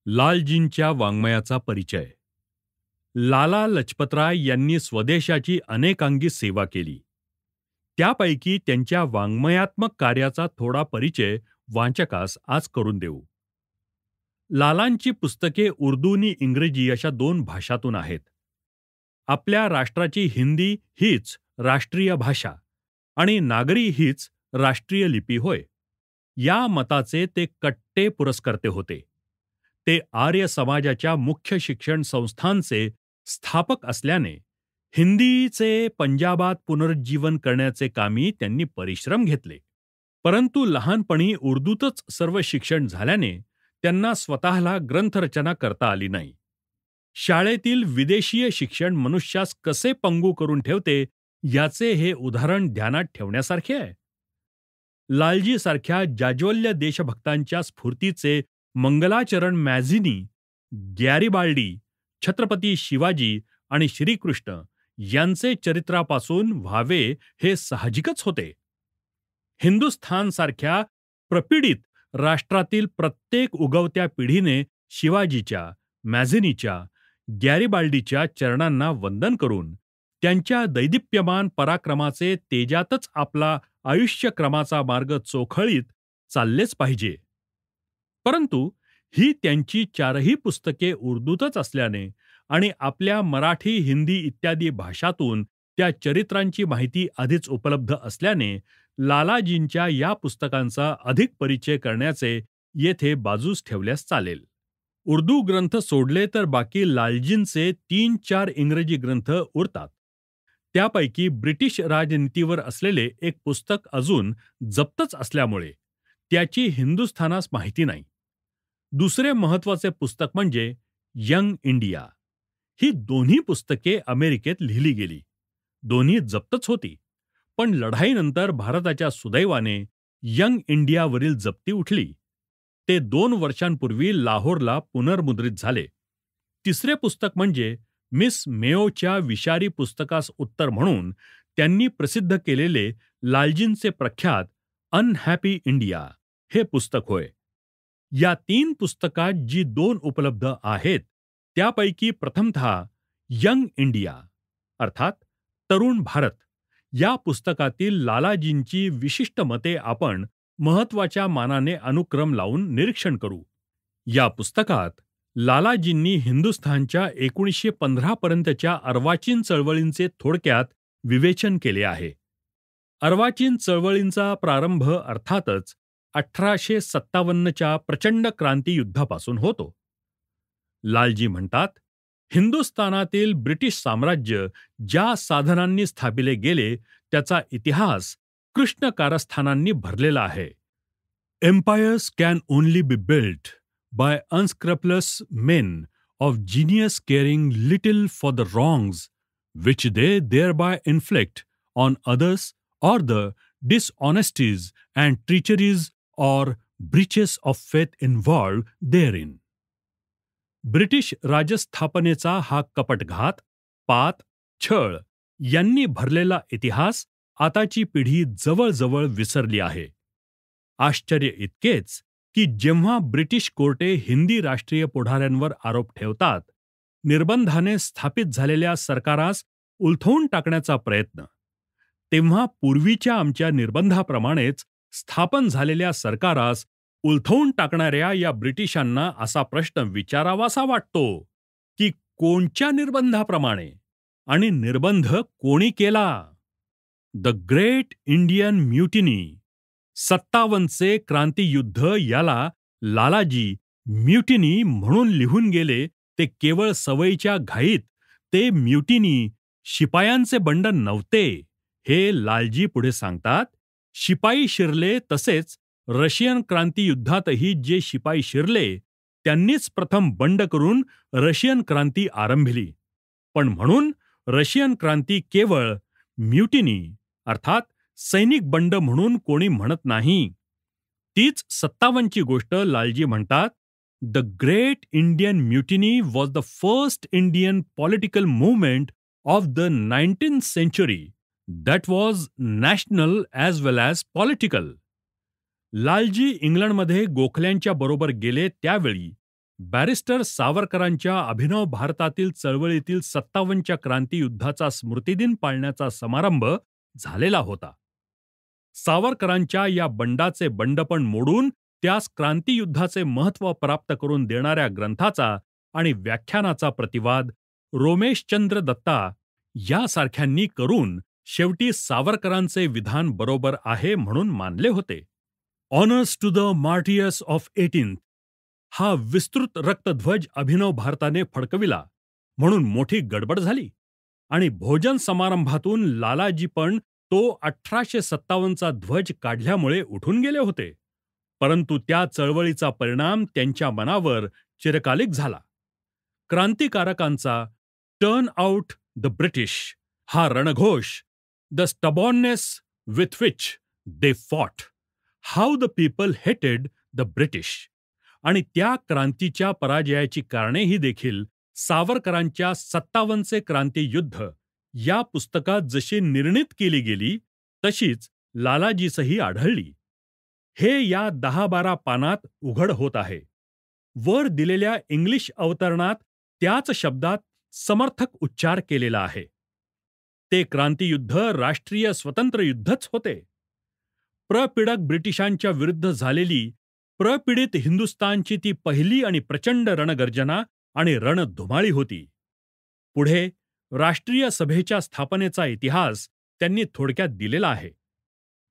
लालजींच्या वाङ्मयाचा परिचय. लाला लजपतराय यांनी स्वदेशाची अनेकांगी सेवा केली. त्यापैकी त्यांच्या वाङ्मयात्मक कार्याचा थोडा परिचय वाचकास आज करून देऊ. लालांची पुस्तके उर्दू आणि इंग्रजी अशा दोन भाषातून आहेत. आपल्या राष्ट्राची हिंदी हीच राष्ट्रीय भाषा आणि नागरी हीच राष्ट्रीय लिपी होय, या मताचे ते कट्टे पुरस्कर्ते होते. ते आर्य समाजाच्या मुख्य शिक्षण संस्थांचे स्थापक असल्याने हिंदीचे पंजाबात पुनरुज्जीवन करण्याचे कामी त्यांनी परिश्रम घेतले. परंतु लहानपणी उर्दूतच सर्व शिक्षण झाल्याने त्यांना स्वतःला ग्रंथरचना करता आली नाही. शाळेतील विदेशीय शिक्षण मनुष्यास कसे पंगू करून ठेवते याचे हे उदाहरण ध्यानात ठेवण्यासारखे आहे. लालजीसारख्या जाज्वल्य देशभक्तांच्या स्फूर्तीचे मंगलाचरण मॅझिनी, गॅरिबाल्डी, छत्रपती शिवाजी आणि श्रीकृष्ण यांचे चरित्रापासून व्हावे हे साहजिकच होते. हिंदुस्थानसारख्या प्रपीडित राष्ट्रातील प्रत्येक उगवत्या पिढीने शिवाजीच्या, मॅझिनीच्या, गॅरिबाल्डीच्या चरणांना वंदन करून त्यांच्या दैदिप्यमान पराक्रमाचे तेजातच आपला आयुष्यक्रमाचा मार्ग चोखळीत चाललेच पाहिजे. परंतु ही त्यांची चारही पुस्तके उर्दूतच असल्याने आणि आपल्या मराठी, हिंदी इत्यादी भाषातून त्या चरित्रांची माहिती आधीच उपलब्ध असल्याने लालाजींच्या या पुस्तकांचा अधिक परिचय करण्याचे येथे बाजूस ठेवल्यास चालेल. उर्दू ग्रंथ सोडले तर बाकी लालजींचे 3-4 इंग्रजी ग्रंथ उरतात. त्यापैकी ब्रिटिश राजनीतीवर असलेले एक पुस्तक अजून जप्तच असल्यामुळे त्याची हिंदुस्थानास माहिती नाही. दुसरे महत्त्वाचे पुस्तक म्हणजे यंग इंडिया. ही दोन्ही पुस्तके अमेरिकेत लिहिली गेली. दोन्ही जप्तच होती, पण लढाईनंतर भारताच्या सुदैवाने यंग इंडियावरील जप्ती उठली. ते 2 वर्षांपूर्वी लाहोरला पुनर्मुद्रित झाले. तिसरे पुस्तक म्हणजे मिस मेओच्या विषारी पुस्तकास उत्तर म्हणून त्यांनी प्रसिद्ध केलेले लालजींचे प्रख्यात अनहॅपी इंडिया हे पुस्तक होय. या 3 पुस्तकात जी 2 उपलब्ध आहेत त्यापैकी प्रथमतः यंग इंडिया अर्थात तरुण भारत या पुस्तकातील लालाजींची विशिष्ट मते आपण महत्त्वाच्या मानाने अनुक्रम लावून निरीक्षण करू. या पुस्तकात लालाजींनी हिंदुस्थानच्या 1915 पर्यंतच्या अर्वाचीन चळवळींचे थोडक्यात विवेचन केले आहे. अर्वाचीन चळवळींचा प्रारंभ अर्थातच 1857च्या प्रचंड क्रांती युद्धापासून होतो. लालजी म्हणतात, हिंदुस्थानातील ब्रिटिश साम्राज्य ज्या साधनांनी स्थापिले गेले त्याचा इतिहास कृष्ण कारस्थानांनी भरलेला आहे. Empires can only be built by unscrupulous men of genius caring little for the wrongs which they thereby inflict on others or the dishonesties and treacheries or breaches of faith involved therein. British राजस्थापनेचा हा कपटघात, पात, छळ यांनी भरलेला इतिहास आताची पिढी जवळजवळ विसरली आहे. आश्चर्य इतकेच की जेव्हा ब्रिटिश कोर्टे हिंदी राष्ट्रीय पुढाऱ्यांवर आरोप ठेवतात, निर्बंधाने स्थापित झालेल्या सरकारास उलथवून टाकण्याचा प्रयत्न, तेव्हा पूर्वीच्या आमच्या निर्बंधाप्रमाणेच स्थापन झालेल्या सरकारास उलथवून टाकणाऱ्या या ब्रिटिशांना असा प्रश्न विचारावासा वाटतो की कोणत्या निर्बंधाप्रमाणे आणि निर्बंध कोणी केला? द ग्रेट इंडियन म्युटिनी 57चे क्रांतियुद्ध याला लालाजी म्युटिनी म्हणून लिहून गेले ते केवळ सवयीच्या घाईत ते म्युटिनी शिपायांचे बंड नव्हते हे लालजी पुढे सांगतात. शिपाई शिरले तसेच रशियन क्रांतियुद्धातही जे शिपाई शिरले त्यांनीच प्रथम बंड करून रशियन क्रांती आरंभिली. पण म्हणून रशियन क्रांती केवळ म्युटिनी अर्थात सैनिक बंड म्हणून कोणी म्हणत नाही. तीच 57ची गोष्ट लालजी म्हणतात, the great Indian mutiny was the first Indian political movement of the 19th century that was national as well as political. Lalji इंग्लंडमध्ये गोखल्यांच्या बरोबर गेले त्यावेळी बॅरिस्टर सावरकरांच्या अभिनव भारतातील चळवळीतील 57च्या क्रांतीयुद्धाचा स्मृतिदिन पाळण्याचा समारंभ झालेला होता. सावरकरांच्या या बंडाचे बंडपण मोडून त्यास क्रांतियुद्धाचे महत्त्व प्राप्त करून देणाऱ्या ग्रंथाचा आणि व्याख्यानाचा प्रतिवाद रोमेशचंद्र दत्ता यासारख्यांनी करून शेवटी सावरकरांचे विधान बरोबर आहे म्हणून मानले होते. Honours to the martyrs of 18th हा विस्तृत रक्तध्वज अभिनव भारताने फडकविला म्हणून मोठी गडबड झाली आणि भोजन समारंभातून लालाजी पण तो 1857चा ध्वज काढल्यामुळे उठून गेले होते. परंतु त्या चळवळीचा परिणाम त्यांच्या मनावर चिरकालिक झाला. क्रांतिकारकांचा टर्न आउट द ब्रिटिश हा रणघोष, the stubbornness with which they fought, how the people hated the British आणि त्या क्रांतीच्या पराजयाची कारणेही देखील सावरकरांच्या 57चे क्रांतियुद्ध या पुस्तकात जशी निर्णित केली गेली तशीच लालाजीसही आढळली. हे या 10-12 पानात उघड होत आहे. वर दिलेल्या इंग्लिश अवतरणात त्याच शब्दात समर्थक उच्चार केलेला आहे. ते क्रांतियुद्ध राष्ट्रीय स्वतंत्र युद्धच होते. प्रपीडक ब्रिटिशांच्या विरुद्ध झालेली प्रपीडित हिंदुस्थानची ती पहिली आणि प्रचंड रणगर्जना आणि रणधुमाळी होती. पुढे राष्ट्रीय सभेच्या स्थापनेचा इतिहास त्यांनी थोडक्यात दिलेला आहे.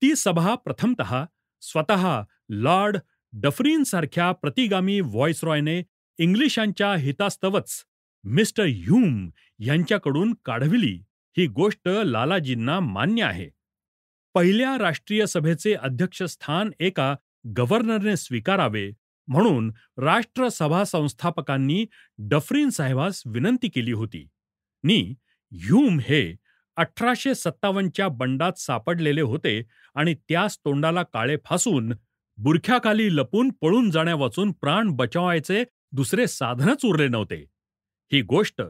ती सभा प्रथमतः स्वतः लॉर्ड डफरीनसारख्या प्रतिगामी व्हॉइसरॉयने इंग्लिशांच्या हितास्तवच मिस्टर ह्यूम यांच्याकडून काढविली ही गोष्ट लालाजींना मान्य आहे. पहिल्या राष्ट्रीय सभेचे अध्यक्षस्थान एका गव्हर्नरने स्वीकारावे म्हणून राष्ट्रसभा संस्थापकांनी डफरीन साहेबास विनंती केली होती. ह्यूम हे 1857च्या बंडात सापडलेले होते आणि त्यास तोंडाला काळे फासून बुरख्याखाली लपून पळून जाण्यावाचून प्राण बचावायचे दुसरे साधनच उरले नव्हते. ही गोष्ट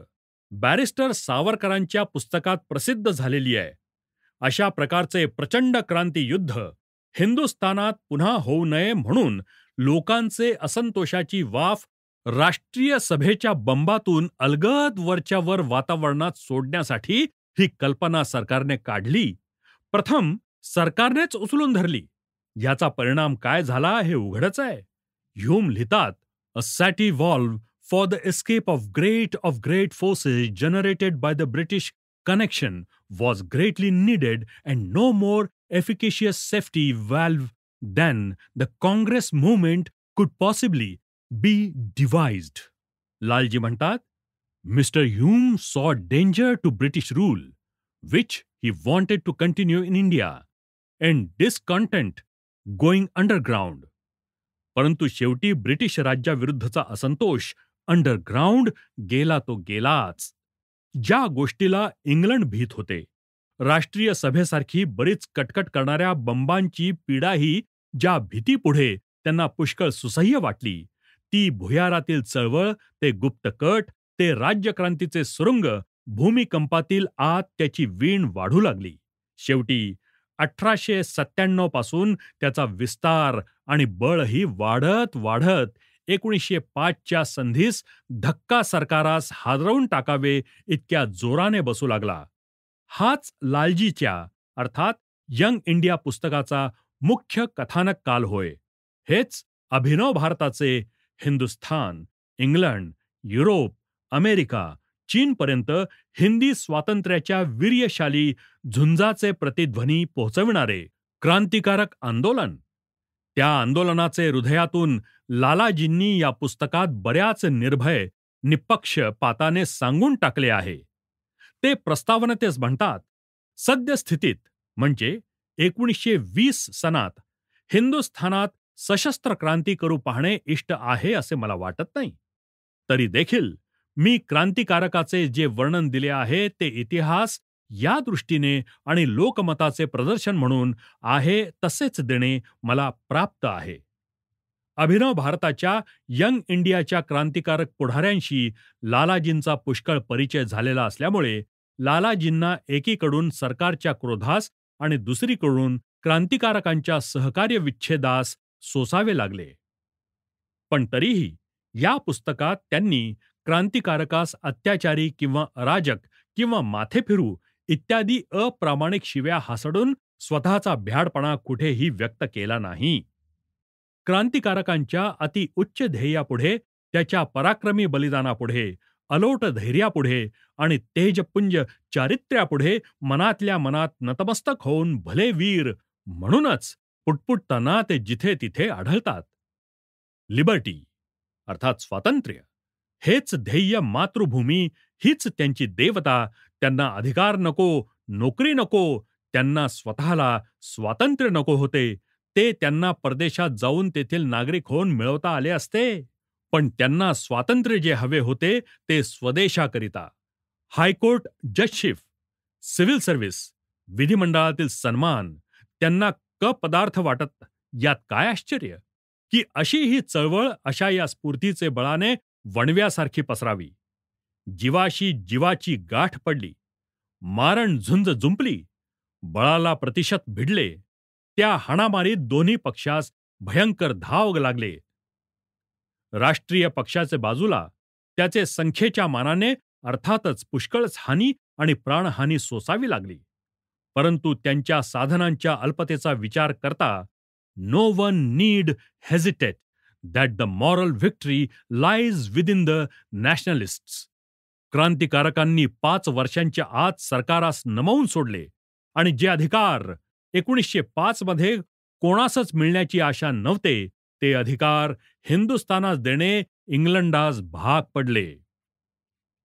बॅरिस्टर सावरकरांच्या पुस्तकात प्रसिद्ध झालेली आहे. अशा प्रकारचे प्रचंड क्रांतियुद्ध हिंदुस्थानात पुन्हा होऊ नये म्हणून लोकांचे असंतोषाची वाफ राष्ट्रीय सभेच्या बंबातून अलगद वरच्या वर वातावरणात सोडण्यासाठी ही कल्पना सरकारने काढली. प्रथम सरकारनेच उचलून धरली. याचा परिणाम काय झाला हे उघडच आहे. ह्यूम लिहितात, a safety valve for the escape of great forces generated by the British connection was greatly needed and no more efficacious safety valve than the Congress movement could possibly be devised. Lalji म्हणतात, Mr. Hume saw danger to British rule, which he wanted to continue in India, and discontent going underground. परंतु शेवटी British राज्याविरुद्धचा असंतोष underground गेला तो गेलाच. ज्या गोष्टीला England भीत होते, राष्ट्रीय सभेसारखी बरीच कटकट करणाऱ्या बंबांची पीडाही ज्या भीतीपुढे त्यांना पुष्कळ सुसह्य वाटली, ती भुयारातील चळवळ, ते गुप्तकट, ते राज्यक्रांतीचे सुरुंग, भूमिकंपातील आत त्याची वीण वाढू लागली. शेवटी 1897 पासून त्याचा विस्तार आणि बळही वाढत वाढत 1905च्या संधीस धक्का सरकारास हादरवून टाकावे इतक्या जोराने बसू लागला. हाच लालजीच्या अर्थात यंग इंडिया पुस्तकाचा मुख्य कथानक काल होय. हेच अभिनव भारताचे हिंदुस्थान, इंग्लंड, युरोप, अमेरिका, चीनपर्यंत हिंदी स्वातंत्र्याच्या वीर्यशाली झुंजाचे प्रतिध्वनी पोहोचविणारे क्रांतिकारक आंदोलन. त्या आंदोलनाचे हृदयातून लालाजींनी या पुस्तकात बऱ्याच निर्भय, निपक्षपाताने सांगून टाकले आहे. ते प्रस्तावनेतच म्हणतात, सद्यस्थितीत म्हणजे 1920 सनात हिंदुस्थानात सशस्त्र क्रांती करू पाहणे इष्ट आहे असे मला वाटत नाही. तरी देखील मी क्रांतिकारकाचे जे वर्णन दिले आहे ते इतिहास या दृष्टीने आणि लोकमताचे प्रदर्शन म्हणून आहे तसेच देणे मला प्राप्त आहे. अभिनव भारताच्या यंग इंडियाच्या क्रांतिकारक पुढाऱ्यांशी लालाजींचा पुष्कळ परिचय झालेला असल्यामुळे लालाजींना एकीकडून सरकारच्या क्रोधास आणि दुसरीकडून क्रांतिकारकांच्या सहकार्य विच्छेदास सोसावे लागले. पण तरीही या पुस्तकात त्यांनी क्रांतिकारकास अत्याचारी किंवा अराजक किंवा माथेफिरू इत्यादी अप्रामाणिक शिव्या हासडून स्वतःचा भ्याडपणा कुठेही व्यक्त केला नाही. क्रांतिकारकांच्या अति उच्च ध्येयापुढे, त्याच्या पराक्रमी बलिदानापुढे, अलोट धैर्यापुढे आणि तेजपुंज चारित्र्यापुढे मनातल्या मनात नतमस्तक होऊन भले वीर म्हणूनच पुटपुटताना ते जिथे तिथे आढळतात. लिबर्टी अर्थात स्वातंत्र्य हेच ध्येय, मातृभूमी हीच त्यांची देवता. त्यांना अधिकार नको, नोकरी नको, त्यांना स्वतःला स्वातंत्र्य नको होते. ते त्यांना परदेशात जाऊन तेथील नागरिक होऊन मिळवता आले असते. पण त्यांना स्वातंत्र्य जे हवे होते ते स्वदेशाकरिता. हायकोर्ट जजशिप, सिव्हिल सर्व्हिस, विधिमंडळातील सन्मान त्यांना पदार्थ वाटत. यात काय आश्चर्य की अशी ही चळवळ अशा या स्फूर्तीचे बळाने वणव्यासारखी पसरावी. जीवाशी जीवाची गाठ पडली, मारण झुंज जुंपली, बळाला प्रतिशत भिडले. त्या हाणामारीत दोन्ही पक्षास भयंकर धाव लागले. राष्ट्रीय पक्षाचे बाजूला त्याचे संख्येच्या मानाने अर्थातच पुष्कळच हानी आणि प्राणहानी सोसावी लागली. परंतु त्यांच्या साधनांच्या अल्पतेचा विचार करता no one need hesitate that the moral victory lies within the nationalists. क्रांतिकारकांनी 5 वर्षांच्या आत सरकारास नमवून सोडले आणि जे अधिकार 1905 मध्ये कोणासच मिळण्याची आशा नव्हते, ते अधिकार हिंदुस्थानास देणे इंग्लंडास भाग पडले.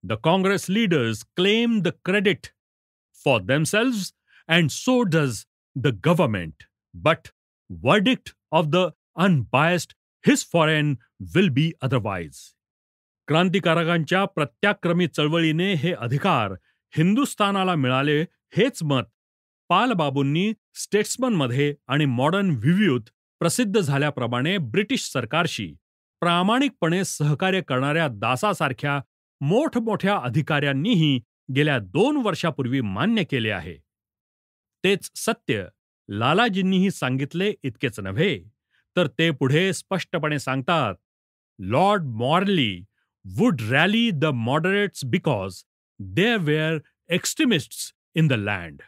The Congress leaders claim the credit for themselves and so does the government. But verdict of the unbiased his foreign will be otherwise. क्रांतिकारकांच्या प्रत्याक्रमी चळवळीने हे अधिकार हिंदुस्थानाला मिळाले हेच मत पालबाबूंनी स्टेट्समनमध्ये आणि मॉडर्न व्हिव्यूत प्रसिद्ध झाल्याप्रमाणे ब्रिटिश सरकारशी प्रामाणिकपणे सहकार्य करणाऱ्या दासासारख्या मोठमोठ्या अधिकाऱ्यांनीही गेल्या 2 वर्षापूर्वी मान्य केले आहे. तेच सत्य लालाजींनीही सांगितले इतकेच नव्हे, तर ते पुढे स्पष्टपणे सांगतात. Lord Morley would rally the moderates because there were extremists in the land.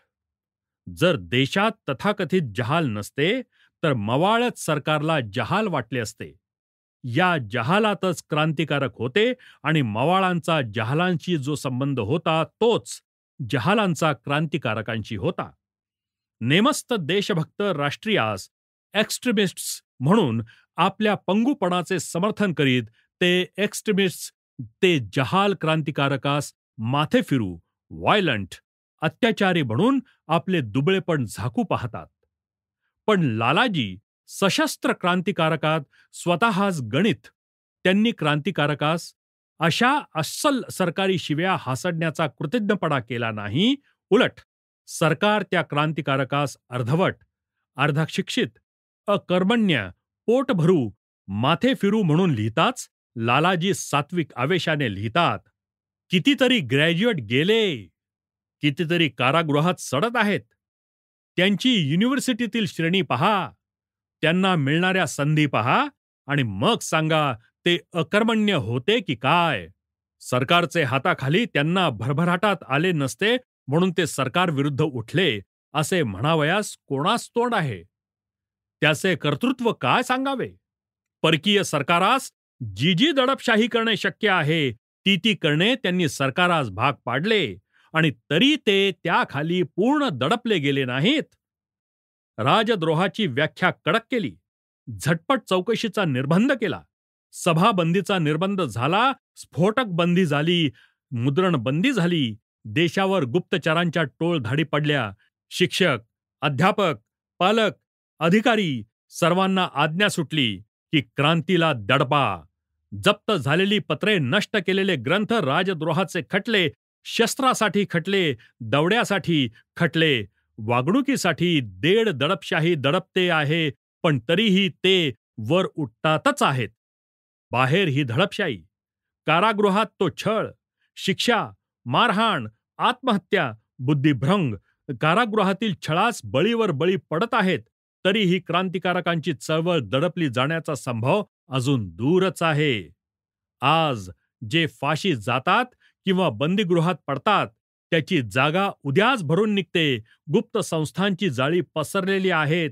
जर देशात तथाकथित जहाल नसते तर मवाळच सरकारला जहाल वाटले असते. या जहालातच क्रांतिकारक होते आणि मवाळांचा जहालांशी जो संबंध होता तोच जहालांचा क्रांतिकारकांशी होता. नेमस्त देशभक्त राष्ट्रीयास एक्स्ट्रीमिस्ट्स म्हणून आपल्या पंगुपणाचे समर्थन करीत ते एक्स्ट्रीमिस्ट्स ते जहाल क्रांतिकारकास माथे फिरू, व्हायलंट, अत्याचारी म्हणून आपले दुबळेपण झाकू पाहतात. पण लालाजी सशस्त्र क्रांतिकारकात स्वतःच गणित. त्यांनी क्रांतिकारकास अशा अस्सल सरकारी शिव्या हासडण्याचा कृतज्ञपणा केला नाही. उलट सरकार त्या क्रांतिकारकास अर्धवट, अर्धशिक्षित, अकर्मण्य, पोटभरू, माथे फिरू म्हणून लिहिताच लालाजी सात्विक आवेशाने लिहितात. कितीतरी ग्रॅज्युएट गेले, कितीतरी कारागृहात सडत आहेत. त्यांची युनिव्हर्सिटीतील श्रेणी पहा, त्यांना मिळणाऱ्या संधी पहा आणि मग सांगा ते अकर्मण्य होते की काय. सरकारचे हाताखाली त्यांना भरभराटात आले नसते म्हणून ते सरकार विरुद्ध उठले असे म्हणावयास कोणास तोंड आहे. त्याचे कर्तृत्व काय सांगावे. परकीय सरकारास जी जी दडपशाही करणे शक्य आहे ती ती करणे त्यांनी सरकारास भाग पाडले आणि तरी ते त्याखाली पूर्ण दडपले गेले नाहीत. राजद्रोहाची व्याख्या कडक केली, झटपट चौकशीचा निर्बंध केला, सभाबंदीचा निर्बंध झाला, स्फोटक बंदी झाली, मुद्रण बंदी झाली, देशावर गुप्तचरांच्या टोळधाडी पडल्या. शिक्षक, अध्यापक, पालक, अधिकारी सर्वांना आज्ञा सुटली की क्रांतीला दडपा. जप्त झालेली पत्रे, नष्ट केलेले ग्रंथ, राजद्रोहाचे खटले, शस्त्रासाठी खटले, दवड्यासाठी खटले, वागणुकीसाठी देड दडपशाही दडपते आहे, पण तरीही ते वर उठतातच आहेत. बाहेर ही दडपशाही, कारागृहात तो छळ, शिक्षा, मारहाण, आत्महत्या, बुद्धिभ्रंग. कारागृहातील छळास बळीवर बळी पडत आहेत, तरीही क्रांतिकारकांची चळवळ दडपली जाण्याचा संभव अजून दूरच आहे. आज जे फाशी जातात किंवा बंदीगृहात पडतात त्याची जागा उद्याच भरून निघते. गुप्त संस्थांची जाळी पसरलेली आहेत.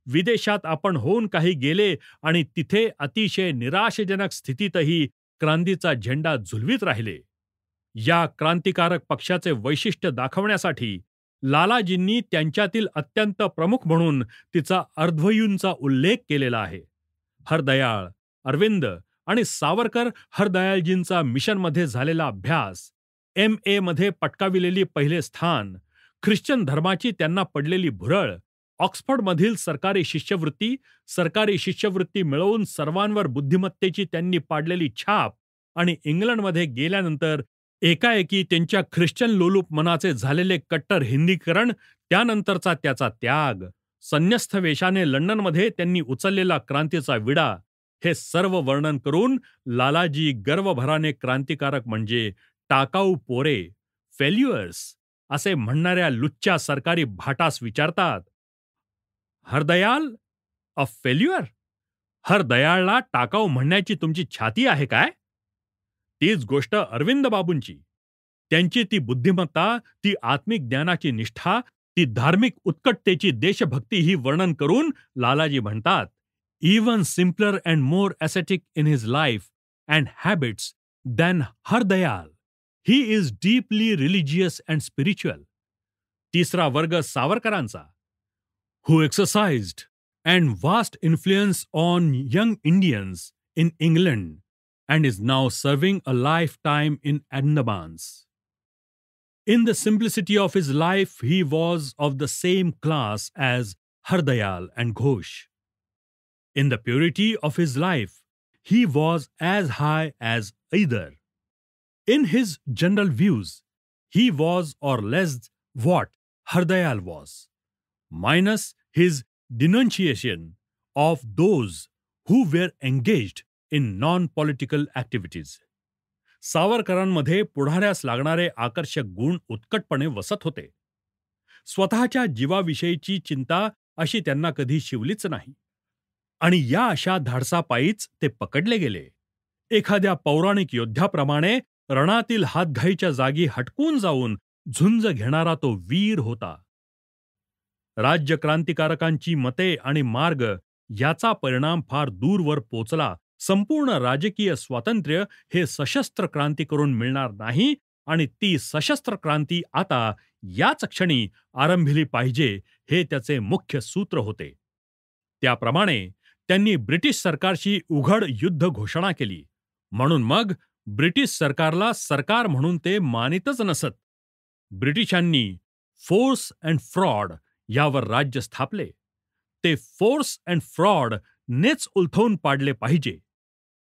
विदेशात आपण होऊन काही गेले आणि तिथे अतिशय निराशाजनक स्थितीतही क्रांतीचा झेंडा झुलवीत राहिले. या क्रांतिकारक पक्षाचे वैशिष्ट्य दाखवण्यासाठी लालाजींनी त्यांच्यातील अत्यंत प्रमुख म्हणून तिचा अर्ध्वयूंचा उल्लेख केलेला आहे. हरदयाळ, अरविंद आणि सावरकर हरदयाळजींचा मिशनमध्ये झालेला अभ्यास, MA मध्ये पटकाविलेली पहिले स्थान, ख्रिश्चन धर्माची त्यांना पडलेली भुरळ, ऑक्सफर्डमधील सरकारी शिष्यवृत्ती मिळवून सर्वांवर बुद्धिमत्तेची त्यांनी पाडलेली छाप आणि इंग्लंडमध्ये गेल्यानंतर एकाएकी त्यांच्या ख्रिश्चन लोलूप मनाचे झालेले कट्टर हिंदीकरण, त्यानंतरचा त्याचा त्याग, संन्यस्त वेशाने लंडनमध्ये त्यांनी उचललेला क्रांतीचा विडा, हे सर्व वर्णन करून लालाजी गर्वभराने क्रांतिकारक म्हणजे टाकाऊ पोरे, फेल्युअर्स असे म्हणणाऱ्या लुच्च्या सरकारी भाटास विचारतात, हरदयाल अ फेल्युअर? हरदयाळला टाकाऊ म्हणण्याची तुमची छाती आहे काय? तीच गोष्ट अरविंद बाबूंची. त्यांची ती बुद्धिमत्ता, ती आत्मिक ज्ञानाची निष्ठा, ती धार्मिक उत्कटतेची देशभक्ती ही वर्णन करून लालाजी म्हणतात, even simpler and more ascetic in his life and habits than Hardayal. He is deeply religious and spiritual. तिसरा वर्ग सावरकरांचा, who exercised and vast influence on young Indians in England and is now serving a lifetime in Andamans. In the simplicity of his life, he was of the same class as Hardayal and Ghosh. In the purity of his life, he was as high as either. In his general views, he was or less what Hardayal was, minus his denunciation of those who were engaged in non-political activities. सावरकरांमध्ये पुढाऱ्यास लागणारे आकर्षक गुण उत्कटपणे वसत होते. स्वतःच्या जीवाविषयीची चिंता अशी त्यांना कधी शिवलीच नाही. आणि या अशा धाडसापायीच ते पकडले गेले. एखाद्या पौराणिक योद्ध्याप्रमाणे रणातील हातघाईच्या जागी हटकून जाऊन झुंज घेणारा तो वीर होता. राज्य क्रांतिकारकांची मते आणि मार्ग याचा परिणाम फार दूरवर पोचला. संपूर्ण राजकीय स्वातंत्र्य हे सशस्त्र क्रांती करून मिळणार नाही आणि ती सशस्त्र क्रांती आता याच क्षणी आरंभिली पाहिजे, हे त्याचे मुख्य सूत्र होते. त्याप्रमाणे त्यांनी ब्रिटिश सरकारशी उघड युद्ध घोषणा केली. म्हणून मग ब्रिटिश सरकारला सरकार म्हणून ते मानितच नसत. ब्रिटिशांनी फोर्स अँड फ्रॉड यावर राज्य स्थापले. ते फोर्स अँड फ्रॉड नेच उलथवून पाडले पाहिजे.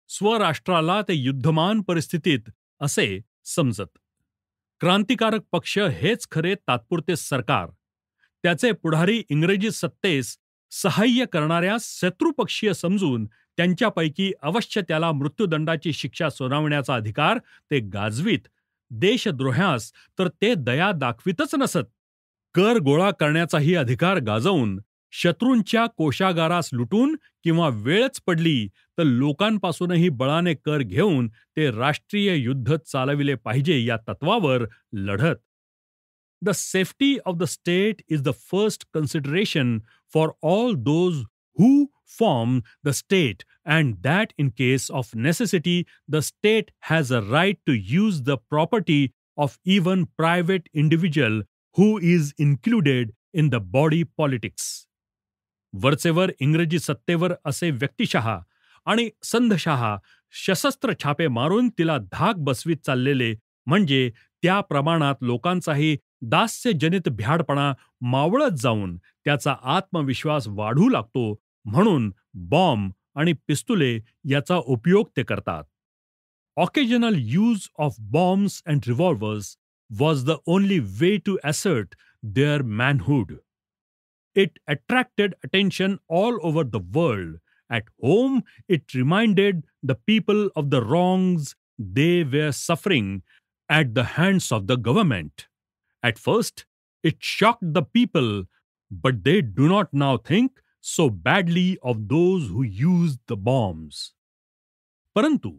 स्वराष्ट्राला ते युद्धमान परिस्थितीत असे समजत. क्रांतिकारक पक्ष हेच खरे तात्पुरते सरकार. त्याचे पुढारी इंग्रजी सत्तेस सहाय्य करणाऱ्या शत्रुपक्षीय समजून त्यांच्यापैकी अवश्य त्याला मृत्यूदंडाची शिक्षा सुनावण्याचा अधिकार ते गाजवीत. देशद्रोह्यास तर ते दया दाखवितच नसत. कर गोळा करण्याचाही अधिकार गाजवून शत्रूंच्या कोशागारास लुटून किंवा वेळच पडली तर लोकांपासूनही बळाने कर घेऊन ते राष्ट्रीय युद्ध चालविले पाहिजे या तत्वावर लढत. The safety of the state is the first consideration for all those who form the state, and that in case of necessity, the state has a right to use the property of even private individual who is included in the body politics. वरचेवर इंग्रजी सत्तेवर असे व्यक्तिशः आणि संधशः सशस्त्र छापे मारून तिला धाक बसवीत चाललेले, म्हणजे त्या प्रमाणात लोकांचाही दास्यजनित भ्याडपणा मावळत जाऊन त्याचा आत्मविश्वास वाढू लागतो. म्हणून बॉम्ब आणि पिस्तुले याचा उपयोग ते करतात. Occasional use of bombs and revolvers was the only way to assert their manhood. It attracted attention all over the world. At home, it reminded the people of the wrongs they were suffering at the hands of the government. At first, it shocked the people, but they do not now think so badly of those who used the bombs. परंतु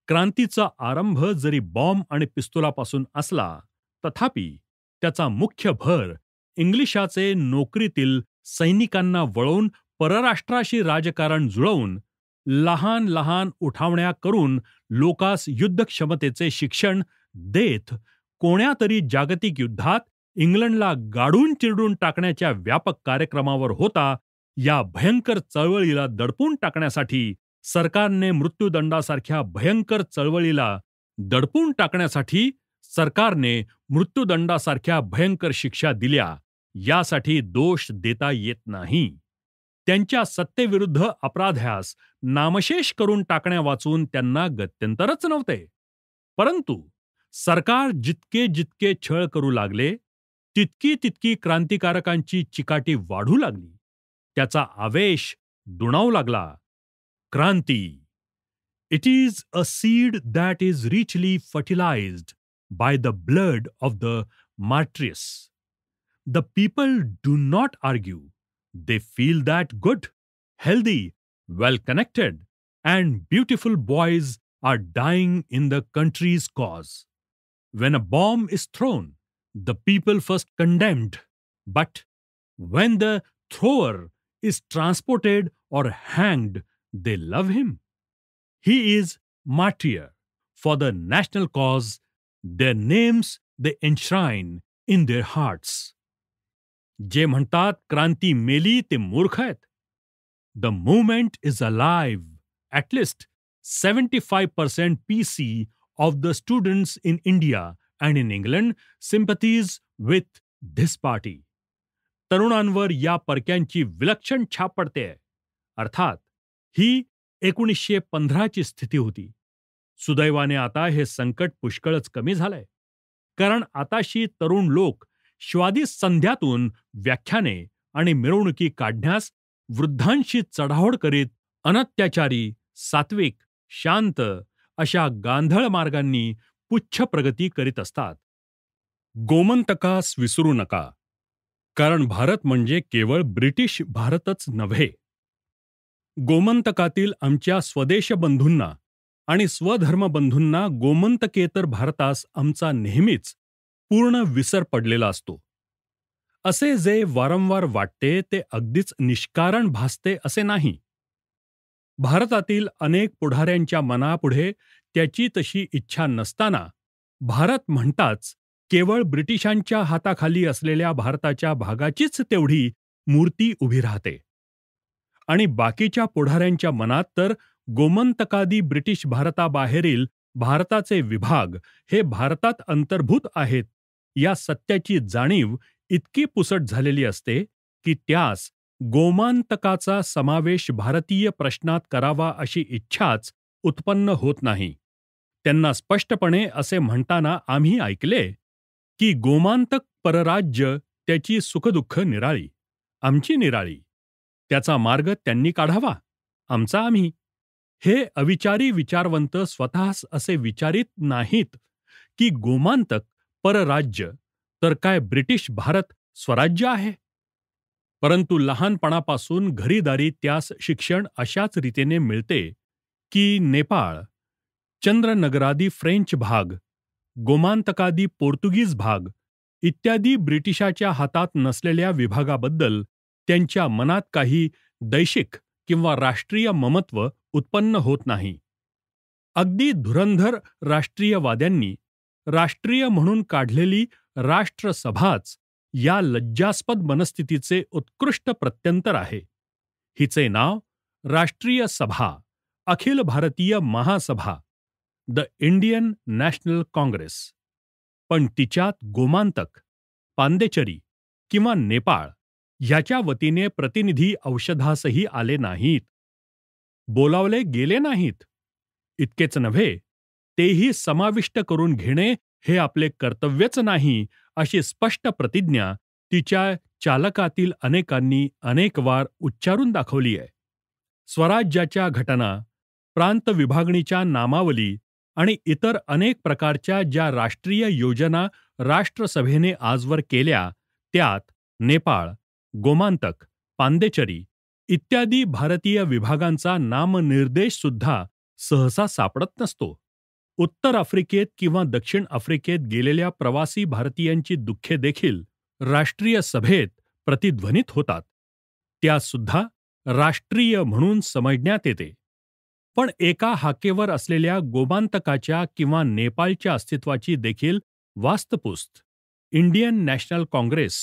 क्रांतीचा आरंभ जरी bomb आणि पिस्तुलापासून असला, तथापि त्याचा मुख्य भर इंग्लिशाचे नोकरीतील सैनिकांना वळवून परराष्ट्राशी राजकारण जुळवून लहान लहान उठावण्या करून लोकास युद्धक्षमतेचे शिक्षण देत कोण्यातरी जागतिक युद्धात इंग्लंडला गाडून चिरडून टाकण्याच्या व्यापक कार्यक्रमावर होता. या भयंकर चळवळीला दडपून टाकण्यासाठी सरकारने मृत्यूदंडासारख्या भयंकर शिक्षा दिल्या. यासाठी दोष देता येत नाही. त्यांच्या सत्तेविरुद्ध अपराध्यास नामशेष करून टाकण्या वाचून त्यांना गत्यंतरच नव्हते. परंतु सरकार जितके जितके छळ करू लागले, तितकी तितकी क्रांतिकारकांची चिकाटी वाढू लागली. त्याचा आवेश दुणावू लागला. क्रांती, it is a seed that is richly fertilised by the blood of the martyrs. The people do not argue. They feel that good, healthy, well-connected, and beautiful boys are dying in the country's cause. When a bomb is thrown, the people first condemned, but when the thrower is transported or hanged, they love him. He is martyr for the national cause. Their names they enshrine in their hearts. जे म्हणतात क्रांती मेली ते मूर्ख आहेत. The movement is alive. At least 75% PC of the students in India and in England sympathize with this party. तरुणांवर या परक्यांची विलक्षण छाप पडते. अर्थात ही 1915 ची स्थिती होती. सुदैवाने आता हे संकट पुष्कळच कमी झालंय. कारण आताशी तरुण लोक श्वादी संध्यातून व्याख्याने आणि मिरवणुकी काढण्यास वृद्धांशी चढाओढ करीत अनत्याचारी, सात्विक, शांत अशा गांधळ मार्गांनी पुच्छ प्रगती करीत असतात. गोमंतकास विसरू नका, कारण भारत म्हणजे केवळ ब्रिटिश भारतच नव्हे. गोमंतकातील आमच्या स्वदेश बंधूंना आणि स्वधर्म बंधूंना गोमंतकेतर भारतास आमचा नेहमीच पूर्ण विसर पडलेला असतो. असे जे वारंवार वाटते ते अगदीच निष्कारण भासते असे नाही. भारतातील अनेक पुढाऱ्यांच्या मनापुढे त्याची तशी इच्छा नसताना भारत म्हणताच केवळ ब्रिटिशांच्या हाताखाली असलेल्या भारताच्या भागाचीच तेवढी मूर्ती उभी राहते. आणि बाकीच्या पुढाऱ्यांच्या मनात तर गोमंतकादी ब्रिटिश भारताबाहेरील भारताचे विभाग हे भारतात अंतर्भूत आहेत या सत्याची जाणीव इतकी पुसट झालेली असते की त्यास गोमांतकाचा समावेश भारतीय प्रश्नात करावा अशी इच्छाच उत्पन्न होत नाही. त्यांना स्पष्टपणे असे म्हणताना आम्ही ऐकले की गोमांतक परराज्य त्याची सुखदुःख निराळी, आमची निराळी. त्याचा मार्ग त्यांनी काढावा, आमचा आम्ही. हे अविचारी विचारवंत स्वतःस असे विचारित नाहीत की गोमांतक परराज्य तर काय ब्रिटिश भारत स्वराज्य आहे. परंतु लहानपणापासून घरीदारी त्यास शिक्षण अशाच रीतीने मिळते की नेपाळ, चंद्रनगरादी फ्रेंच भाग, गोमांतकादी पोर्तुगीज भाग इत्यादी ब्रिटिशाच्या हातात नसलेल्या विभागाबद्दल त्यांच्या मनात काही दैशिक किंवा राष्ट्रीय ममत्व उत्पन्न होत नाही. अगदी धुरंधर राष्ट्रीयवाद्यांनी राष्ट्रीय म्हणून काढलेली राष्ट्रसभाच या लज्जास्पद मनस्थितीचे उत्कृष्ट प्रत्यंतर आहे. हिचे नाव राष्ट्रीय सभा, अखिल भारतीय महासभा, द इंडियन नॅशनल काँग्रेस. पण तिच्यात गोमांतक, पांदेचरी किंवा नेपाळ ह्याच्या वतीने प्रतिनिधी औषधासही आले नाहीत, बोलावले गेले नाहीत. इतकेच नव्हे, तेही समाविष्ट करून घेणे हे आपले कर्तव्यच नाही अशी स्पष्ट प्रतिज्ञा तिच्या चालकातील अनेकांनी अनेकवार उच्चारून दाखवली आहे. स्वराज्याच्या घटना, प्रांत विभागणीच्या नामावली आणि इतर अनेक प्रकारच्या ज्या राष्ट्रीय योजना राष्ट्रसभेने आजवर केल्या, त्यात नेपाळ, गोमांतक, पांदेचरी इत्यादी भारतीय विभागांचा नामनिर्देश सुद्धा सहसा सापडत नसतो. उत्तर आफ्रिकेत किंवा दक्षिण आफ्रिकेत गेलेल्या प्रवासी भारतीयांची दुःखे देखील राष्ट्रीय सभेत प्रतिध्वनित होतात. त्यासुद्धा राष्ट्रीय म्हणून समजण्यात येते. पण एका हाकेवर असलेल्या गोमांतकाच्या किंवा नेपाळच्या अस्तित्वाची देखील वास्तपुस्त इंडियन नॅशनल काँग्रेस,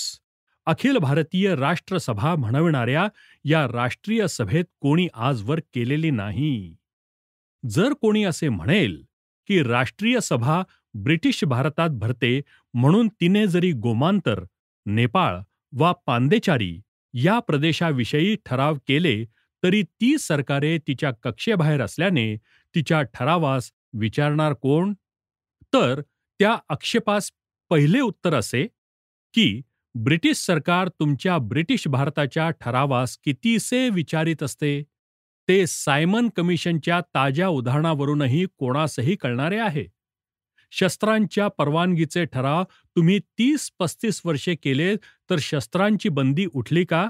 अखिल भारतीय राष्ट्रसभा म्हणविणाऱ्या या राष्ट्रीय सभेत कोणी आजवर केलेली नाही. जर कोणी असे म्हणेल की राष्ट्रीय सभा ब्रिटिश भारतात भरते म्हणून तिने जरी गोमांतर, नेपाळ वा पांदेचारी या प्रदेशाविषयी ठराव केले तरी ती सरकारे तिच्या कक्षेबाहेर असल्याने तिच्या ठरावास विचारणार कोण? तर त्या आक्षेपास पहिले उत्तर असे की ब्रिटिश सरकार तुमच्या ब्रिटिश भारताच्या ठरावास कितीसे विचारित असते ते सायमन कमिशनच्या ताज्या उदाहरणावरूनही कोणासही कळणारे आहे. शस्त्रांच्या परवानगीचे ठराव तुम्ही 30-35 वर्षे केले तर शस्त्रांची बंदी उठली का?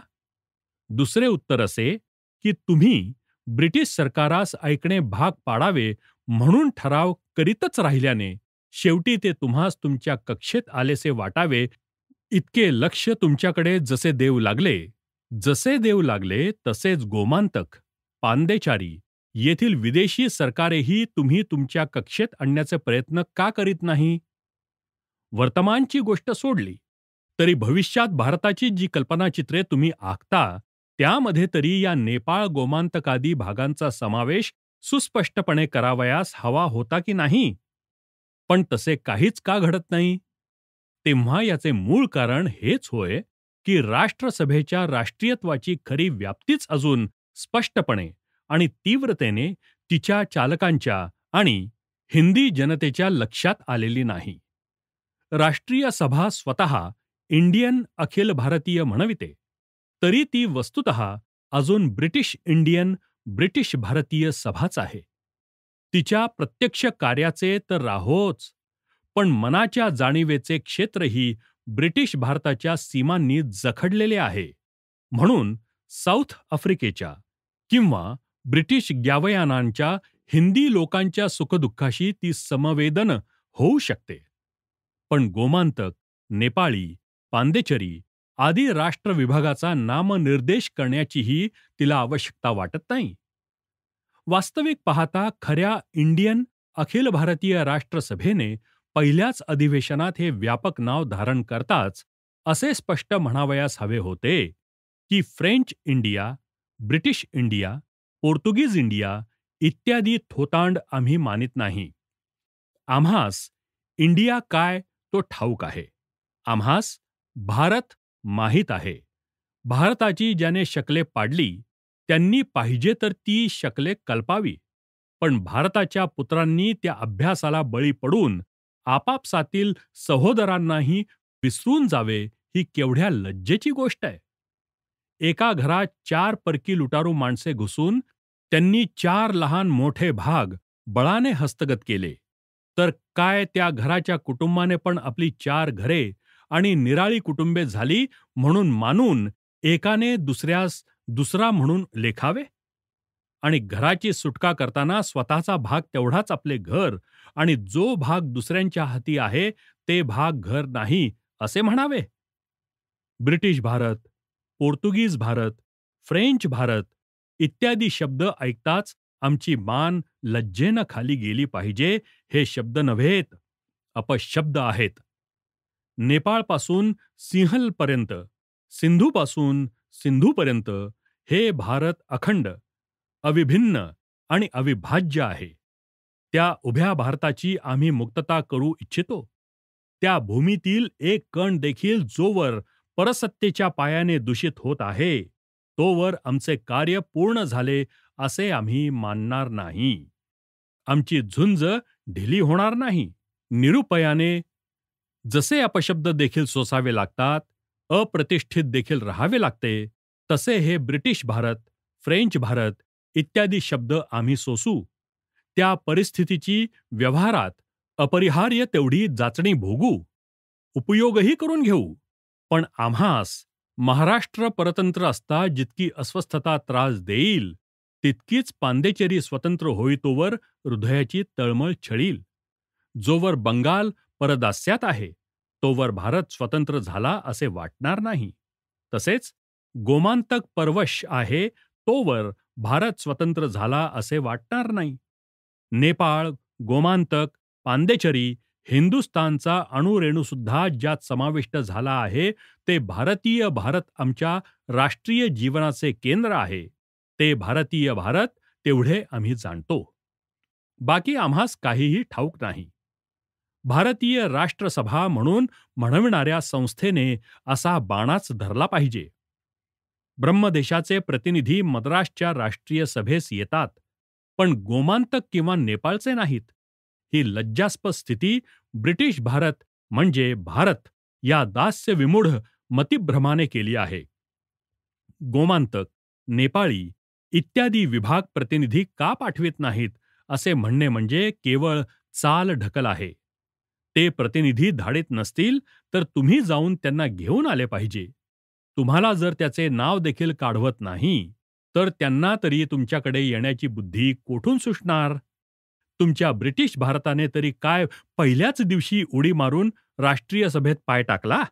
दुसरे उत्तर असे की तुम्ही ब्रिटिश सरकारास ऐकणे भाग पाडावे म्हणून ठराव करीतच राहिल्याने शेवटी ते तुम्हास तुमच्या कक्षेत आलेसे वाटावे इतके लक्ष तुमच्याकडे जसे देऊ लागले तसेच गोमांतक, पांदेचारी येथील विदेशी सरकारेही तुम्ही तुमच्या कक्षेत आणण्याचे प्रयत्न का करीत नाही? वर्तमानची गोष्ट सोडली तरी भविष्यात भारताची जी कल्पनाचित्रे तुम्ही आखता त्यामध्ये तरी या नेपाळ गोमांतकादी भागांचा समावेश सुस्पष्टपणे करावयास हवा होता की नाही? पण तसे काहीच का घडत नाही? तेव्हा याचे मूळ कारण हेच होय की राष्ट्रसभेच्या राष्ट्रीयत्वाची खरी व्याप्तीच अजून स्पष्टपणे आणि तीव्रतेने तिच्या चालकांच्या आणि हिंदी जनतेच्या लक्षात आलेली नाही. राष्ट्रीय सभा स्वतः इंडियन अखिल भारतीय म्हणविते तरी ती वस्तुतः अजून ब्रिटिश भारतीय सभाच आहे. तिच्या प्रत्यक्ष कार्याचे तर राहोच, पण मनाच्या जाणीवेचे क्षेत्रही ब्रिटिश भारताच्या सीमांनी जखडलेले आहे. म्हणून साऊथ आफ्रिकेच्या किंवा ब्रिटिश ग्यावयानांच्या हिंदी लोकांच्या सुखदुःखाशी ती समवेदन होऊ शकते. पण गोमांतक, नेपाळी, पांदेचरी आदी राष्ट्रविभागाचा नामनिर्देश करण्याचीही तिला आवश्यकता वाटत नाही. वास्तविक पाहता खऱ्या इंडियन अखिल भारतीय राष्ट्रसभेने पहिल्याच अधिवेशनात हे व्यापक नाव धारण करताच असे स्पष्ट म्हणावयास हवे होते की फ्रेंच इंडिया, ब्रिटिश इंडिया, पोर्तुगीज इंडिया इत्यादी थोतांड आम्ही मानित नाही. आम्हास इंडिया काय तो ठाऊक आहे. आम्हास भारत माहीत आहे. भारताची ज्याने शकले पाडली त्यांनी पाहिजे तर ती शकले कल्पावी. पण भारताच्या पुत्रांनी त्या अभ्यासाला बळी पडून आपापसातील सहोदरांनाही विसरून जावे ही केवढ्या लज्जेची गोष्ट आहे. एका घरात 4 परकी लुटारू माणसे घुसून त्यांनी 4 लहान मोठे भाग बळाने हस्तगत केले तर काय त्या घराच्या कुटुंबाने पण आपली 4 घरे आणि निराळी कुटुंबे झाली म्हणून मानून एकाने दुसऱ्यास दुसरा म्हणून लेखावे? आणि घराची सुटका करताना स्वतःचा भाग तेवढाच आपले घर आणि जो भाग दुसऱ्यांच्या हाती आहे ते भाग घर नाही असे म्हणावे? ब्रिटिश भारत, पोर्तुगीज भारत, फ्रेंच भारत इत्यादी शब्द ऐकताच आमची मान लज्जेनं खाली गेली पाहिजे. हे शब्द नव्हेत, अपशब्द आहेत. नेपाळपासून सिंहलपर्यंत, सिंधूपासून सिंधूपर्यंत हे भारत अखंड, अविभिन्न आणि अविभाज्य आहे. त्या उभ्या भारताची आम्ही मुक्तता करू इच्छितो. त्या भूमीतील एक कण देखील जोवर परसत्तेच्या पायाने दूषित होत आहे तोवर आमचे कार्य पूर्ण झाले असे आम्ही मानणार नाही. आमची झुंज ढिली होणार नाही. निरुपायाने जसे अपशब्द देखील सोसावे लागतात, अप्रतिष्ठित देखील राहावे लागते, तसे हे ब्रिटिश भारत, फ्रेंच भारत इत्यादी शब्द आम्ही सोसू. त्या परिस्थितीची व्यवहारात अपरिहार्य तेवढी जाचणी भोगू, उपयोगही करून घेऊ. पण आम्हास महाराष्ट्र परतंत्र असता जितकी अस्वस्थता त्रास देईल तितकीच पांदेचेरी स्वतंत्र होईतोवर हृदयाची तळमळ छळील. जोवर बंगाल परदास्यात आहे तोवर भारत स्वतंत्र झाला असे वाटणार नाही. तसेच गोमांतक परवश आहे तोवर भारत स्वतंत्र झाला असे वाटणार नाही. नेपाळ, गोमांतक, पांदेचरी, हिंदुस्थानचा अणुरेणूसुद्धा ज्यात समाविष्ट झाला आहे ते भारतीय भारत आमच्या राष्ट्रीय जीवनाचे केंद्र आहे. ते भारतीय भारत तेवढे आम्ही जाणतो. बाकी आम्हास काहीही ठाऊक नाही. भारतीय राष्ट्रसभा म्हणून म्हणविणाऱ्या संस्थेने असा बाणाच धरला पाहिजे. ब्रह्मदेशाचे प्रतिनिधी मद्रासच्या राष्ट्रीय सभेस येतात, पण गोमांतक किंवा नेपाळचे नाहीत. ही लज्जास्पद स्थिती ब्रिटिश भारत म्हणजे भारत या दास्यविमूढ मतिभ्रमाने केली आहे. गोमांतक, नेपाळी इत्यादी विभाग प्रतिनिधी का पाठवित नाहीत असे म्हणणे म्हणजे केवळ चालढकल आहे. ते प्रतिनिधी धाडीत नसतील तर तुम्ही जाऊन त्यांना घेऊन आले पाहिजे. तुम्हाला जर त्याचे नाव देखील काढवत नाही तर त्यांना तरी तुमच्याकडे येण्याची बुद्धी कोठून सुचणार? तुमच्या ब्रिटिश भारताने तरी काय पहिल्याच दिवशी उडी मारून राष्ट्रीय सभेत पाय टाकला?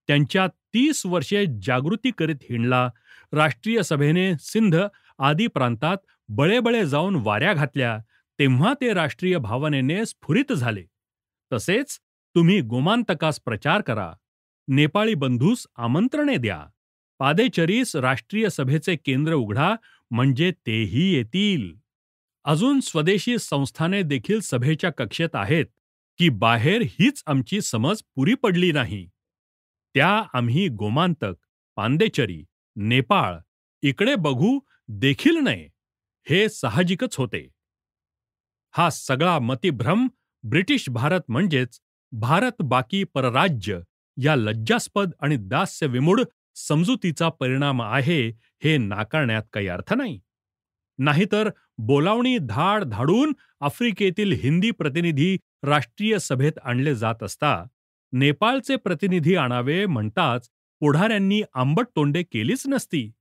त्यांच्या 30 वर्षे जागृती करीत हिंडला. राष्ट्रीय सभेने सिंध आदी प्रांतात बळेबळे जाऊन वाऱ्या घातल्या, तेव्हा ते राष्ट्रीय भावनेने स्फुरित झाले. तसेच तुम्ही गोमांतकास प्रचार करा, नेपाळी बंधूस आमंत्रणे द्या, पादेचरीस राष्ट्रीय सभेचे केंद्र उघडा, म्हणजे तेही येतील. अजून स्वदेशी संस्थाने देखील सभेच्या कक्षेत आहेत की बाहेर हीच आमची समज पुरी पडली नाही. त्या आम्ही गोमांतक, पांदेचरी, नेपाळ इकडे बघू देखील नये, हे साहजिकच होते. हा सगळा मतिभ्रम ब्रिटिश भारत म्हणजेच भारत बाकी परराज्य या लज्जास्पद आणि दास्यविमूढ समजुतीचा परिणाम आहे, हे नाकारण्यात काही अर्थ नाही. नाहीतर बोलावणी धाड धाडून आफ्रिकेतील हिंदी प्रतिनिधी राष्ट्रीय सभेत आणले जात असता, नेपाळचे प्रतिनिधी आणावे म्हणताच पुढाऱ्यांनी आंबट तोंडे केलीच नसती.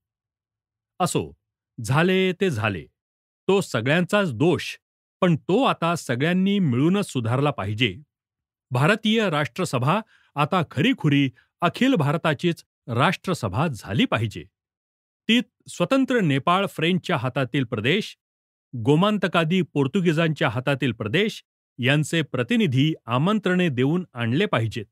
असो, झाले ते झाले. तो सगळ्यांचाच दोष, पण तो आता सगळ्यांनी मिळूनच सुधारला पाहिजे. भारतीय राष्ट्रसभा आता खरीखुरी अखिल भारताचीच राष्ट्रसभा झाली पाहिजे. ती स्वतंत्र नेपाळ फ्रेंचच्या हातातील प्रदेश, गोमांतकादी पोर्तुगीजांच्या हातातील प्रदेश यांचे प्रतिनिधी आमंत्रणे देऊन आणले पाहिजेत.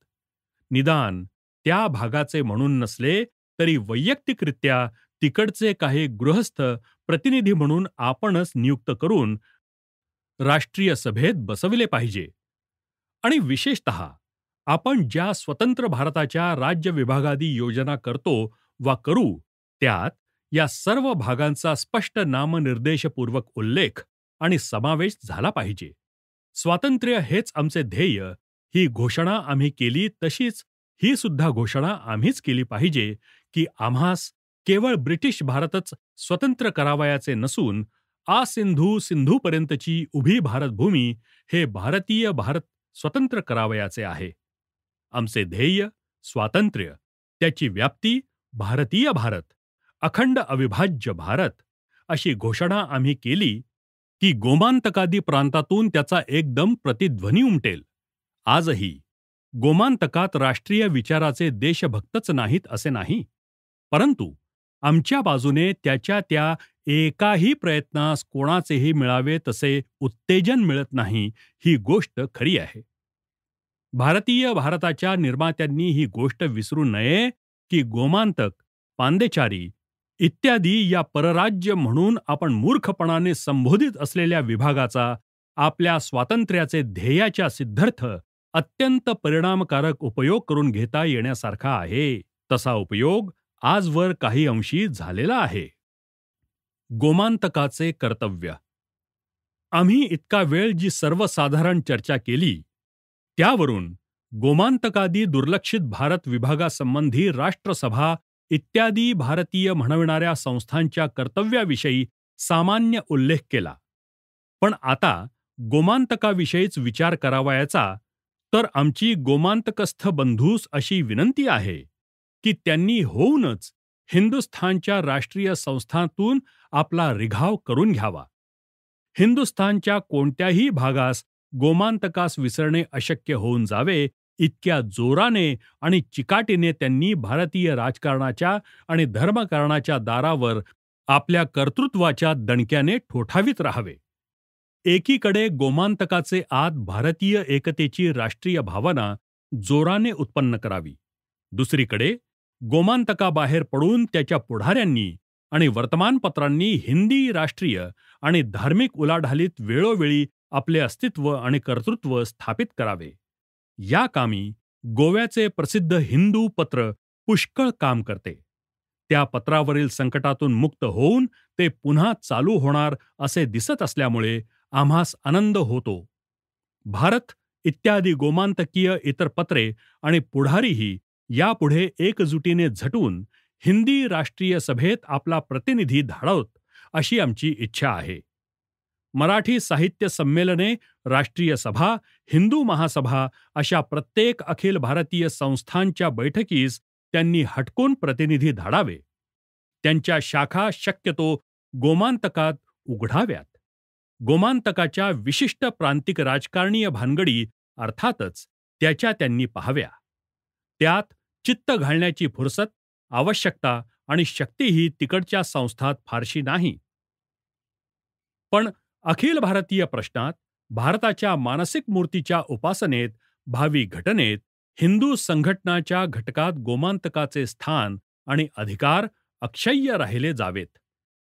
निदान त्या भागाचे म्हणून नसले तरी वैयक्तिकरित्या तिकडचे काही गृहस्थ प्रतिनिधी म्हणून आपणच नियुक्त करून राष्ट्रीय सभेत बसविले पाहिजे. आणि विशेषतः आपण ज्या स्वतंत्र भारताच्या राज्य विभागादी योजना करतो वा करू, त्यात या सर्व भागांचा स्पष्ट नामनिर्देशपूर्वक उल्लेख आणि समावेश झाला पाहिजे. स्वातंत्र्य हेच आमचे ध्येय ही घोषणा आम्ही केली, तशीच ही सुद्धा घोषणा आम्हीच केली पाहिजे की आम्हास केवळ ब्रिटिश भारतच स्वतंत्र करावयाचे नसून सिंधू सिंधूपर्यंतची उभी भारतभूमी हे भारतीय भारत स्वतंत्र करावयाचे आहे. आमचे ध्येय स्वातंत्र्य, त्याची व्याप्ती भारतीय भारत, अखंड अविभाज्य भारत अशी घोषणा आम्ही केली की गोमांतकादी प्रांतातून त्याचा एकदम प्रतिध्वनी उमटेल. आजही गोमांतकात राष्ट्रीय विचाराचे देशभक्तच नाहीत असे नाही, परंतु आमच्या बाजूने त्याच्या त्या एकाही प्रयत्नास कोणाचेही मिळावे तसे उत्तेजन मिळत नाही, ही गोष्ट खरी आहे. भारतीय भारताच्या निर्मात्यांनी ही गोष्ट विसरू नये की गोमांतक, पांदेचारी इत्यादी या परराज्य म्हणून आपण मूर्खपणाने संबोधित असलेल्या विभागाचा आपल्या स्वातंत्र्याचे ध्येयाच्या सिद्ध्यर्थ अत्यंत परिणामकारक उपयोग करून घेता येण्यासारखा आहे. तसा उपयोग आजवर काही अंशी झालेला आहे. गोमांतकाचे कर्तव्य. आम्ही इतका वेळ जी सर्वसाधारण चर्चा केली त्यावरून गोमांतकादी दुर्लक्षित भारत विभागासंबंधी राष्ट्रसभा इत्यादी भारतीय म्हणविणाऱ्या संस्थांच्या कर्तव्याविषयी सामान्य उल्लेख केला. पण आता गोमांतकाविषयीच विचार करावयाचा तर आमची गोमांतकस्थ बंधूस अशी विनंती आहे की त्यांनी होऊनच हिंदुस्थानच्या राष्ट्रीय संस्थांतून आपला रिघाव करून घ्यावा. हिंदुस्थानच्या कोणत्याही भागास गोमांतकास विसरणे अशक्य होऊन जावे इतक्या जोराने आणि चिकाटीने त्यांनी भारतीय राजकारणाच्या आणि धर्मकारणाच्या दारावर आपल्या कर्तृत्वाच्या दणक्याने ठोठावीत राहावे. एकीकडे गोमांतकाचे आत भारतीय एकतेची राष्ट्रीय भावना जोराने उत्पन्न करावी. दुसरीकडे गोमांतकाबाहेर पडून त्याच्या पुढाऱ्यांनी आणि वर्तमानपत्रांनी हिंदी राष्ट्रीय आणि धार्मिक उलाढालीत वेळोवेळी आपले अस्तित्व आणि कर्तृत्व स्थापित करावे. या कामी गोव्याचे प्रसिद्ध हिंदू पत्र पुष्कळ काम करते. त्या पत्रावरील संकटातून मुक्त होऊन ते पुन्हा चालू होणार असे दिसत असल्यामुळे आम्हास आनंद होतो. भारत इत्यादी गोमांतकीय इतर पत्रे आणि पुढारीही यापुढे एकजुटीने झटून हिंदी राष्ट्रीय सभेत आपला प्रतिनिधी धाडवत अशी आमची इच्छा आहे. मराठी साहित्य संमेलने, राष्ट्रीय सभा, हिंदू महासभा अशा प्रत्येक अखिल भारतीय संस्थांच्या बैठकीस त्यांनी हटकून प्रतिनिधी धाडावे. त्यांच्या शाखा शक्यतो गोमांतकात उघडाव्यात. गोमांतकाच्या विशिष्ट प्रांतिक राजकारणीय भानगडी अर्थातच त्याच्या त्यांनी पाहाव्या. त्यात चित्त घालण्याची फुरसत, आवश्यकता आणि शक्तीही तिकडच्या संस्थात फारशी नाही. पण अखिल भारतीय प्रश्नात, भारताच्या मानसिक मूर्तीच्या उपासनेत, भावी घटनेत, हिंदू संघटनाच्या घटकात गोमांतकाचे स्थान आणि अधिकार अक्षय्य राहिले जावेत.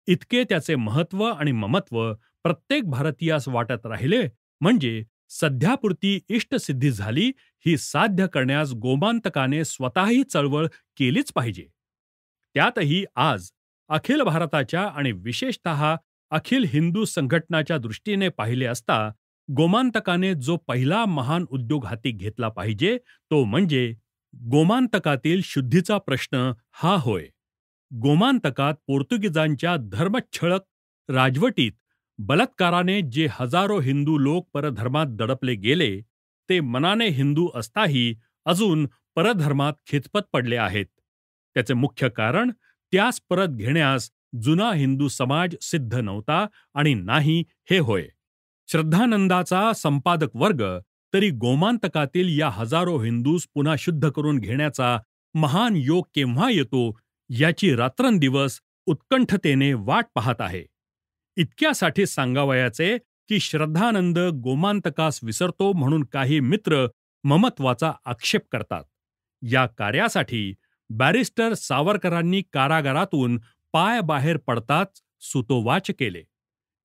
इतके त्याचे महत्त्व आणि ममत्व प्रत्येक भारतीयास वाटत राहिले म्हणजे सध्यापुरती इष्टसिद्धी झाली ही साध्य करण्यास गोमांतकाने स्वतःही चळवळ केलीच पाहिजे. त्यातही आज अखिल भारताच्या आणि विशेषतः अखिल हिंदू संघटनाच्या दृष्टीने पाहिले असता गोमांतकाने जो पहिला महान उद्योग हाती घेतला पाहिजे तो म्हणजे गोमांतकातील शुद्धीचा प्रश्न हा होय. गोमांतकात पोर्तुगीजांच्या धर्मच्छळक राजवटीत बलात्काराने जे हजारो हिंदू लोक परधर्मात दडपले गेले ते मनाने हिंदू असताही अजून परधर्मात खितपत पडले आहेत. त्याचे मुख्य कारण त्यास परत घेण्यास जुना हिंदू समाज सिद्ध नव्हता आणि नाही हे होय. श्रद्धानंदाचा संपादक वर्ग तरी गोमांतकातील या हजारो हिंदूस पुन्हा शुद्ध करून घेण्याचा महान योग केव्हा येतो याची रात्रंदिवस उत्कंठतेने वाट पाहत आहे. इतक्यासाठी सांगावयाचे की श्रद्धानंद गोमांतकास विसरतो म्हणून काही मित्र ममत्वाचा आक्षेप करतात. या कार्यासाठी बॅरिस्टर सावरकरांनी कारागारातून पाय बाहेर पडताच सुतोवाच केले.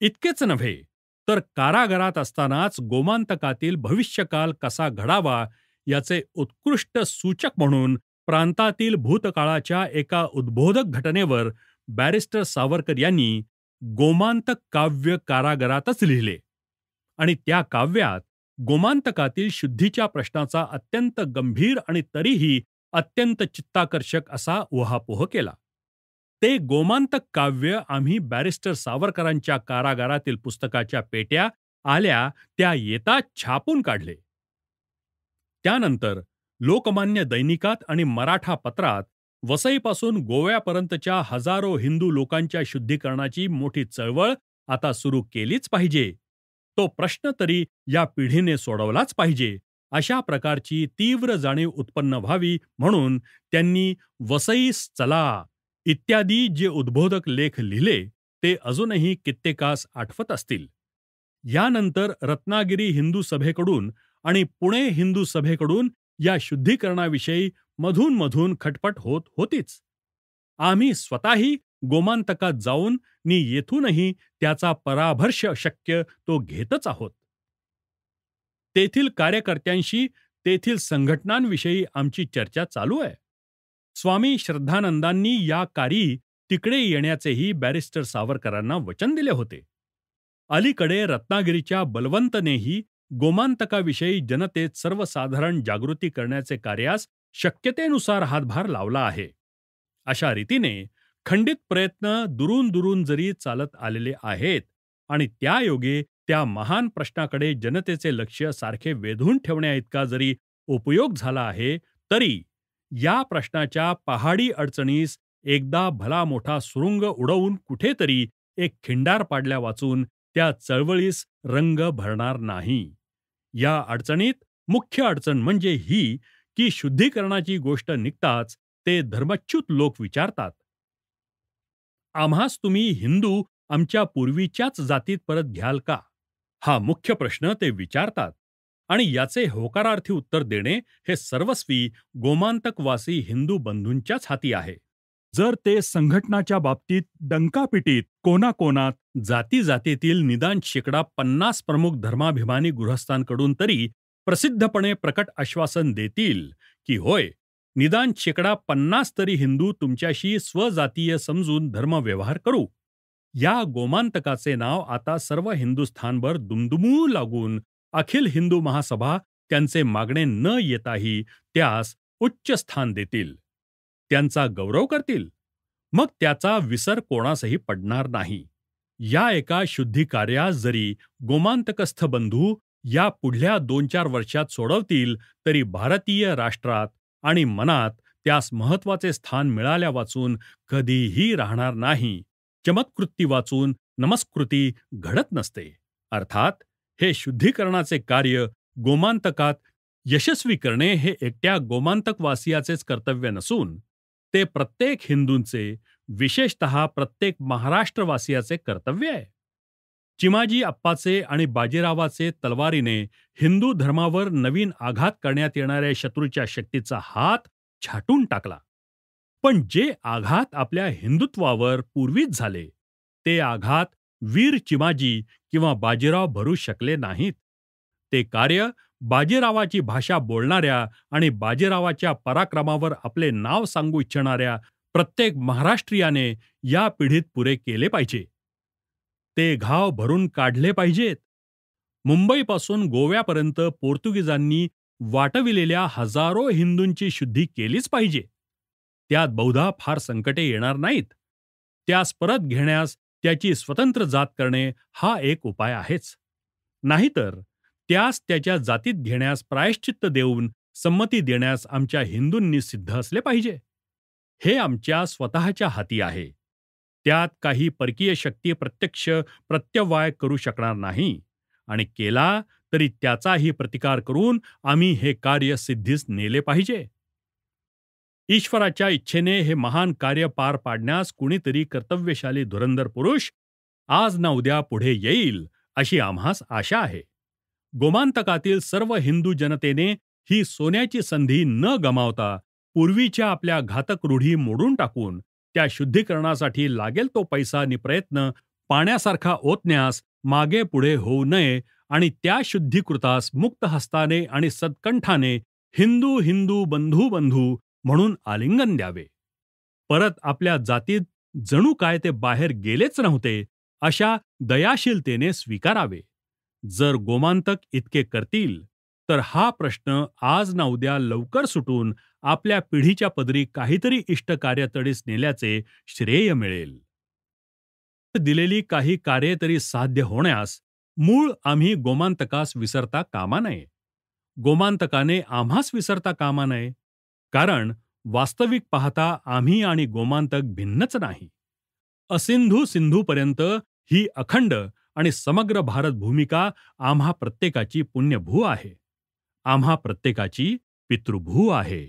इतकेच नव्हे तर कारागारात असतानाच गोमांतकातील भविष्यकाल कसा घडावा याचे उत्कृष्ट सूचक म्हणून प्रांतातील भूतकाळाच्या एका उद्बोधक घटनेवर बॅरिस्टर सावरकर यांनी गोमांतक काव्य कारागारातच लिहिले आणि त्या काव्यात गोमांतकातील शुद्धीच्या प्रश्नाचा अत्यंत गंभीर आणि तरीही अत्यंत चित्ताकर्षक असा उहापोह केला. ते गोमांतक काव्य आम्ही बॅरिस्टर सावरकरांच्या कारागारातील पुस्तकाच्या पेट्या आल्या त्या येता छापून काढले. त्यानंतर लोकमान्य दैनिकात आणि मराठा पत्रात वसईपासून गोव्यापर्यंतच्या हजारो हिंदू लोकांच्या शुद्धीकरणाची मोठी चळवळ आता सुरू केलीच पाहिजे. तो प्रश्न तरी या पिढीने सोडवलाच पाहिजे अशा प्रकारची तीव्र जाणीव उत्पन्न व्हावी म्हणून त्यांनी वसईस चला इत्यादी जे उद्बोधक लेख लिहिले ते अजूनही कित्येकास आठवत असतील. यानंतर रत्नागिरी हिंदू सभेकडून आणि पुणे हिंदू सभेकडून या शुद्धीकरणाविषयी मधून खटपट होत होतीच. आम्ही स्वतःही गोमांतकात जाऊन नि येथूनही त्याचा पराभर्ष शक्य तो घेतच आहोत. तेथील कार्यकर्त्यांशी तेथील संघटनांविषयी आमची चर्चा चालू आहे. स्वामी श्रद्धानंदांनी या कारी तिकडे येण्याचेही बॅरिस्टर सावरकरांना वचन दिले होते. अलीकडे रत्नागिरीच्या बलवंतनेही गोमांतकाविषयी जनतेत सर्वसाधारण जागृती करण्याचे कार्यास शक्यतेनुसार हातभार लावला आहे. अशा रीतीने खंडित प्रयत्न दुरून जरी चालत आलेले आहेत आणि त्यायोगे त्या महान प्रश्नाकडे जनतेचे लक्ष सारखे वेधून ठेवण्याइतका जरी उपयोग झाला आहे तरी या प्रश्नाच्या पहाडी अडचणीस एकदा भला मोठा सुरुंग उडवून कुठेतरी एक खिंडार पाडल्या वाचून त्या चळवळीस रंग भरणार नाही. या अडचणीत मुख्य अडचण म्हणजे ही की शुद्धीकरणाची गोष्ट निघताच ते धर्मच्युत लोक विचारतात, आम्हास तुम्ही हिंदू आमच्या पूर्वीच्याच जातीत परत घ्याल का? हा मुख्य प्रश्न ते विचारतात. आणि याचे होकारार्थी उत्तर देणे हे सर्वस्वी गोमांतकवासी हिंदू बंधूंच्याच हाती आहे. जर ते संघटनाच्या बाबतीत डंकापिटीत कोणाकोणात जाती जातीतील निदान शेकडा 50 प्रमुख धर्माभिमानी गृहस्थांकडून तरी प्रसिद्धपणे प्रकट आश्वासन देतील की होय, निदान शेकडा 50 तरी हिंदू तुमच्याशी स्वजातीय समजून धर्मव्यवहार करू, या गोमांतकाचे नाव आता सर्व हिंदुस्थानभर दुमदुमू लागून अखिल हिंदू महासभा त्यांचे मागणे न येताही त्यास उच्च स्थान देतील, त्यांचा गौरव करतील. मग त्याचा विसर कोणासही पडणार नाही. या एका शुद्धी कार्यास जरी गोमांतकस्थ बंधू या पुढल्या 2-4 वर्षात सोडवतील तरी भारतीय राष्ट्रात आणि मनात त्यास महत्वाचे स्थान मिळाल्या वाचून कधीही राहणार नाही. चमत्कृती वाचून नमस्कृती घडत नसते. अर्थात हे शुद्धीकरणाचे कार्य गोमांतकात यशस्वी करणे हे एकट्या गोमांतकवासियाचेच कर्तव्य नसून ते प्रत्येक हिंदूंचे, विशेषतः प्रत्येक महाराष्ट्रवासियाचे कर्तव्य आहे. चिमाजी अप्पाचे आणि बाजीरावाचे तलवारीने हिंदू धर्मावर नवीन आघात करण्यात येणाऱ्या शत्रूच्या शक्तीचा हात छाटून टाकला. पण जे आघात आपल्या हिंदुत्वावर पूर्वीच झाले, ते आघात वीर चिमाजी किंवा बाजीराव भरू शकले नाहीत. ते कार्य बाजीरावाची भाषा बोलणाऱ्या आणि बाजीरावाच्या पराक्रमावर आपले नाव सांगू इच्छिणाऱ्या प्रत्येक महाराष्ट्रीयाने या पिढीत पुरे केले पाहिजे. ते घाव भरून काढले पाहिजेत. मुंबईपासून गोव्यापर्यंत पोर्तुगीजांनी वाटविलेल्या हजारो हिंदूंची शुद्धी केलीच पाहिजे. त्यात बहुधा फार संकटे येणार नाहीत. त्यास परत घेण्यास त्याची स्वतंत्र जात करणे हा एक उपाय आहेच. नाहीतर त्यास त्याच्या जातीत घेण्यास प्रायश्चित्त देऊन संमती देण्यास आमच्या हिंदूंनी सिद्ध असले पाहिजे. हे आमच्या स्वतःच्या हाती आहे. त्यात काही परकीय शक्ती प्रत्यक्ष प्रत्यवाय करू शकणार नाही आणि केला तरी त्याचाही प्रतिकार करून आम्ही हे कार्य सिद्धीस नेले पाहिजे. ईश्वराच्या इच्छेने हे महान कार्य पार पाडण्यास कुणीतरी कर्तव्यशाली धुरंधर पुरुष आज ना उद्या पुढे येईल अशी आम्हास आशा आहे. गोमांतकातील सर्व हिंदू जनतेने ही सोन्याची संधी न गमावता पूर्वीच्या आपल्या घातक रूढी मोडून टाकून त्या शुद्धीकरणासाठी लागेल तो पैसा आणि प्रयत्न पाण्यासारखा ओतण्यास मागे पुढे होऊ नये आणि त्या शुद्धीकृतास मुक्त हस्ताने आणि सत्कंठाने हिंदू हिंदू बंधू बंधू म्हणून आलिंगन द्यावे. परत आपल्या जातीत जणू काय ते बाहेर गेलेच नव्हते अशा दयाशीलतेने स्वीकारावे. जर गोमांतक इतके करतील तर हा प्रश्न आज ना उद्या लवकर सुटून आपल्या पिढीच्या पदरी काहीतरी इष्टकार्यतडीस नेल्याचे श्रेय मिळेल. दिलेली काही कार्ये तरी साध्य होण्यास मूळ आम्ही गोमांतकास विसरता कामा नये. गोमांतकाने आम्हास विसरता कामा नये. कारण वास्तविक पाहता आम्ही आणि गोमांतक भिन्नच नाही. असिंधू सिंधूपर्यंत ही अखंड आणि समग्र भारत भूमिका आम्हा प्रत्येकाची पुण्यभू आहे. आम्हा प्रत्येकाची पितृभू आहे.